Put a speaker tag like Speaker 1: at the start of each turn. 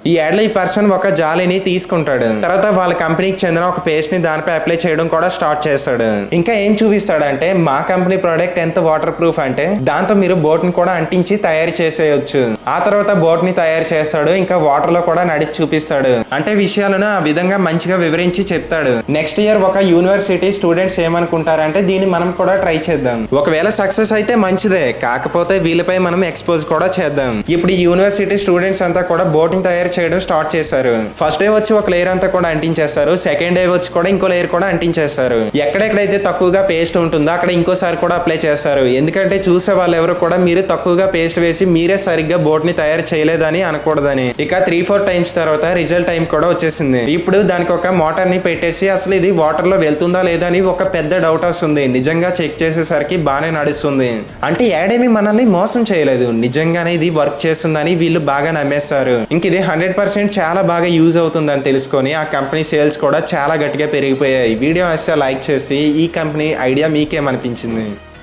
Speaker 1: ఈ యాడ్ లో ఈ పర్సన్ ఒక జాలిని తీసుకుంటాడు. తర్వాత వాళ్ళ కంపెనీకి చెందిన ఒక పేస్ట్ ని దానిపై అప్లై చేయడం కూడా స్టార్ట్ చేస్తాడు. ఇంకా ఏం చూపిస్తాడంటే మా కంపెనీ ప్రోడక్ట్ ఎంత వాటర్ ప్రూఫ్ అంటే దాంతో మీరు బోట్ ని కూడా అంటించి తయారు చేసేయచ్చు. ఆ తర్వాత బోట్ ని తయారు చేస్తాడు. ఇంకా వాటర్ లో కూడా నడిపి చూపిస్తాడు. అంటే విషయాలను ఆ విధంగా మంచిగా వివరించి చెప్తాడు. నెక్స్ట్ ఇయర్ ఒక యూనివర్సిటీ స్టూడెంట్స్ ఏమనుకుంటారంటే దీన్ని మనం కూడా ట్రై చేద్దాం. ఒకవేళ సక్సెస్ అయితే మంచిదే, కాకపోతే వీళ్ళపై మనం ఎక్స్పోజ్ కూడా చేద్దాం. ఇప్పుడు ఈ యూనివర్సిటీ స్టూడెంట్స్ అంతా కూడా బోట్ ని తయారు చేయడం స్టార్ట్ చేశారు. ఫస్ట్ డే వచ్చి ఒక లేయర్ అంతా కూడా అంటించేస్తారు. సెకండ్ డే వచ్చి కూడా ఇంకో లేయర్ కూడా అంటించేస్తారు. ఎక్కడెక్కడైతే తక్కువగా పేస్ట్ ఉంటుందో అక్కడ ఇంకోసారి కూడా అప్లై చేస్తారు. ఎందుకంటే చూసే వాళ్ళు ఎవరు కూడా మీరు తక్కువగా పేస్ట్ వేసి మీరే సరిగ్గా బోట్ ని తయారు చేయలేదని అనకూడదని. ఇక 3-4 టైమ్స్ తర్వాత రిజల్ట్ టైం కూడా వచ్చేసింది. ఇప్పుడు దానికి ఒక మోటార్ ని పెట్టేసి అసలు ఇది వాటర్ లో వెళ్తుందా లేదా అని ఒక పెద్ద డౌట్ వస్తుంది. నిజంగా చెక్ చేసేసరికి బాగానే నడుస్తుంది. అంటే యాడేమి మనల్ని మోసం చేయలేదు, నిజంగానే ఇది వర్క్ చేస్తుందని వీళ్ళు బాగా నమ్మేస్తారు. ఇంక ఇది 100% చాలా బాగా యూజ్ అవుతుందని తెలుసుకొని ఆ కంపెనీ సేల్స్ కూడా చాలా గట్టిగా పెరిగిపోయాయి. వీడియో నచ్చితే లైక్ చేసి ఈ కంపెనీ ఐడియా మీకేమనిపించింది?